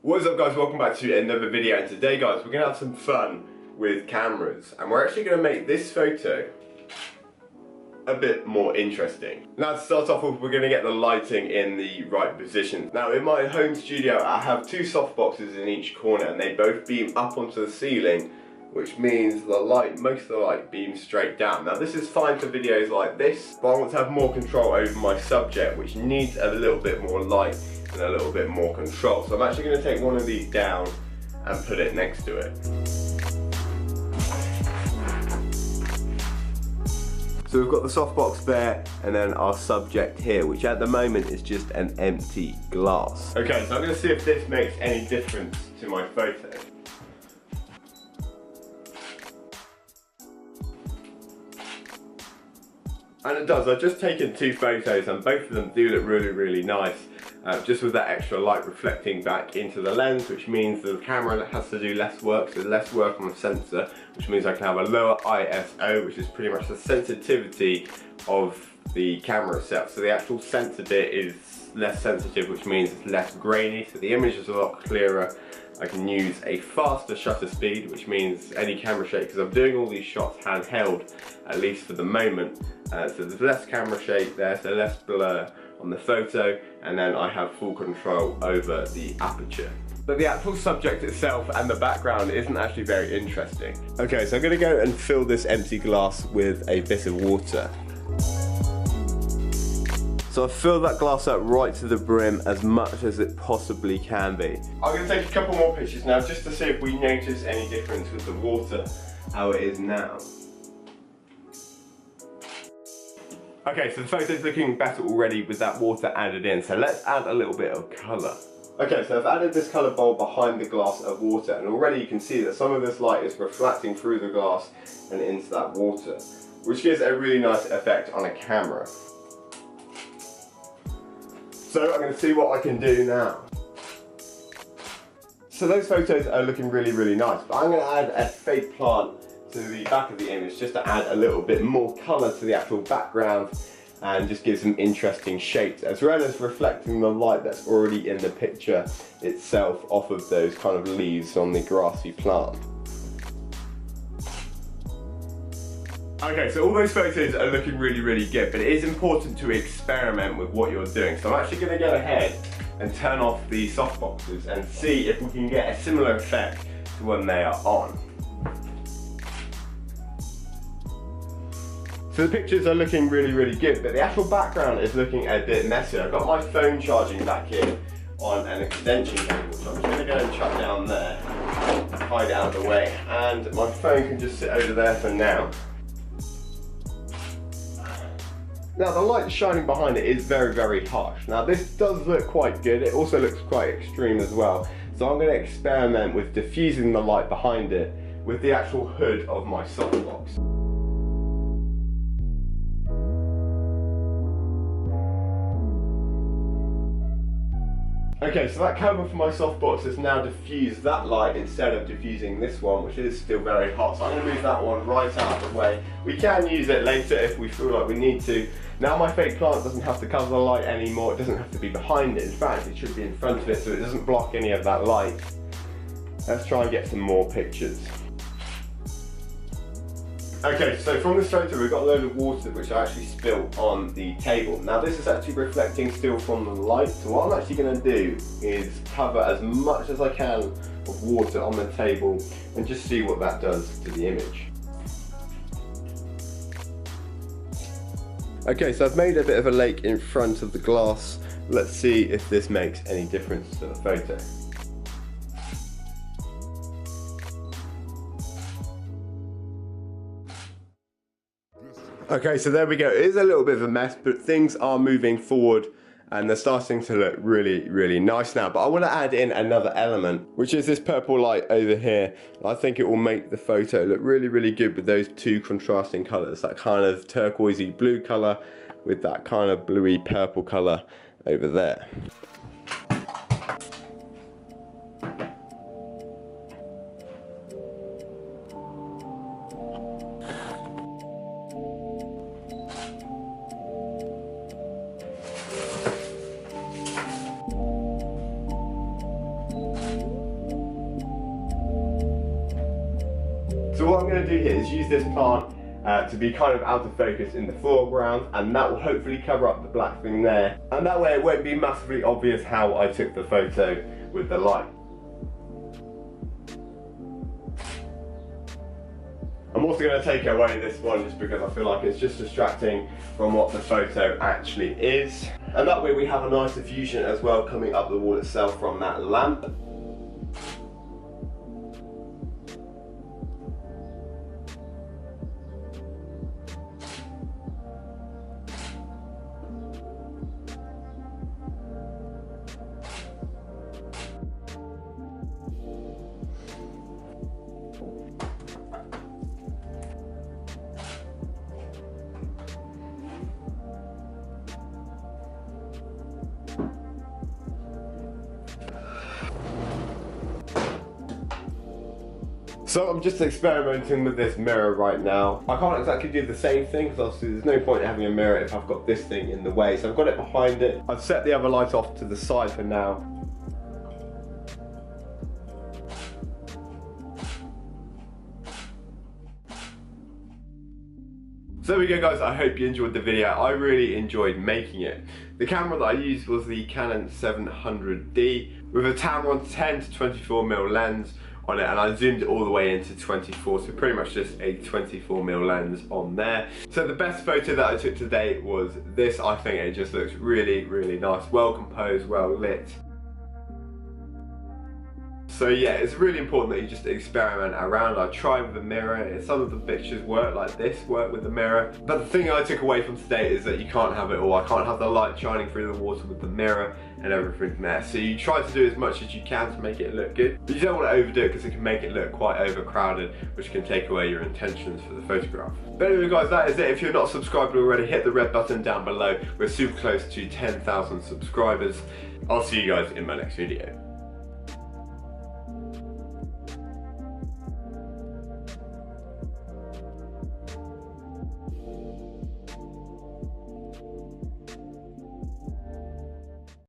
What is up guys, welcome back to another video, and today guys we're going to have some fun with cameras and we're actually going to make this photo a bit more interesting. Now to start off with, we're going to get the lighting in the right position. Now in my home studio I have two softboxes in each corner and they both beam up onto the ceiling, which means most of the light beams straight down. Now this is fine for videos like this, but I want to have more control over my subject, which needs a little bit more light and a little bit more control. So I'm actually going to take one of these down and put it next to it. So we've got the softbox there and then our subject here, which at the moment is just an empty glass. Okay, so I'm going to see if this makes any difference to my photo. And it does. I've just taken two photos and both of them do look really nice. Just with that extra light reflecting back into the lens, which means the camera has to do less work, so less work on the sensor, which means I can have a lower ISO, which is pretty much the sensitivity of the camera itself. So the actual sensor bit is less sensitive, which means it's less grainy, so the image is a lot clearer. I can use a faster shutter speed, which means any camera shake, because I'm doing all these shots handheld, at least for the moment. So there's less camera shake there, so less blur on the photo, and then I have full control over the aperture. But the actual subject itself and the background isn't actually very interesting. Okay, so I'm going to go and fill this empty glass with a bit of water. So I've filled that glass up right to the brim as much as it possibly can be. I'm going to take a couple more pictures now just to see if we notice any difference with the water, how it is now. Okay, so the photo's looking better already with that water added in, so let's add a little bit of colour. Okay, so I've added this colour bulb behind the glass of water, and already you can see that some of this light is reflecting through the glass and into that water, which gives a really nice effect on a camera. So I'm going to see what I can do now. So those photos are looking really nice, but I'm going to add a fake plant to the back of the image just to add a little bit more colour to the actual background and just give some interesting shapes, as well as reflecting the light that's already in the picture itself off of those kind of leaves on the grassy plant. Okay, so all those photos are looking really good, but it is important to experiment with what you're doing. So I'm actually going to go ahead and turn off the softboxes and see if we can get a similar effect to when they are on. So the pictures are looking really good, but the actual background is looking a bit messy. I've got my phone charging back here on an extension cable, so I'm just going to go and chuck down there, hide it out of the way, and my phone can just sit over there for now. Now the light shining behind it is very harsh. Now this does look quite good, it also looks quite extreme as well, so I'm going to experiment with diffusing the light behind it with the actual hood of my softbox. Okay, so that cover for my softbox has now diffused that light instead of diffusing this one, which is still very hot. So I'm going to move that one right out of the way. We can use it later if we feel like we need to. Now my fake plant doesn't have to cover the light anymore. It doesn't have to be behind it. In fact, it should be in front of it so it doesn't block any of that light. Let's try and get some more pictures. Okay, so from this photo we've got a load of water which I actually spilled on the table. Now this is actually reflecting still from the light, so what I'm actually going to do is cover as much as I can of water on the table and just see what that does to the image. Okay, so I've made a bit of a lake in front of the glass. Let's see if this makes any difference to the photo. Okay, so there we go. It is a little bit of a mess, but things are moving forward and they're starting to look really nice now. But I want to add in another element, which is this purple light over here. I think it will make the photo look really good with those two contrasting colours, that kind of turquoisey blue colour with that kind of bluey purple colour over there. So what I'm going to do here is use this plant to be kind of out of focus in the foreground, and that will hopefully cover up the black thing there, and that way it won't be massively obvious how I took the photo with the light. I'm also going to take away this one just because I feel like it's just distracting from what the photo actually is. And that way we have a nice diffusion as well coming up the wall itself from that lamp. So I'm just experimenting with this mirror right now. I can't exactly do the same thing because obviously there's no point in having a mirror if I've got this thing in the way. So I've got it behind it. I've set the other light off to the side for now. So there we go guys, I hope you enjoyed the video. I really enjoyed making it. The camera that I used was the Canon 700D with a Tamron 10 to 24mm lens on it, and I zoomed it all the way into 24, so pretty much just a 24mm lens on there. So the best photo that I took today was this. I think it just looks really, really nice, well composed, well lit. So yeah, it's really important that you just experiment around. I tried with the mirror, some of the pictures work like this, work with the mirror. But the thing I took away from today is that you can't have it all. I can't have the light shining through the water with the mirror and everything there. So you try to do as much as you can to make it look good, but you don't want to overdo it because it can make it look quite overcrowded, which can take away your intentions for the photograph. But anyway guys, that is it. If you're not subscribed already, hit the red button down below. We're super close to 10,000 subscribers. I'll see you guys in my next video.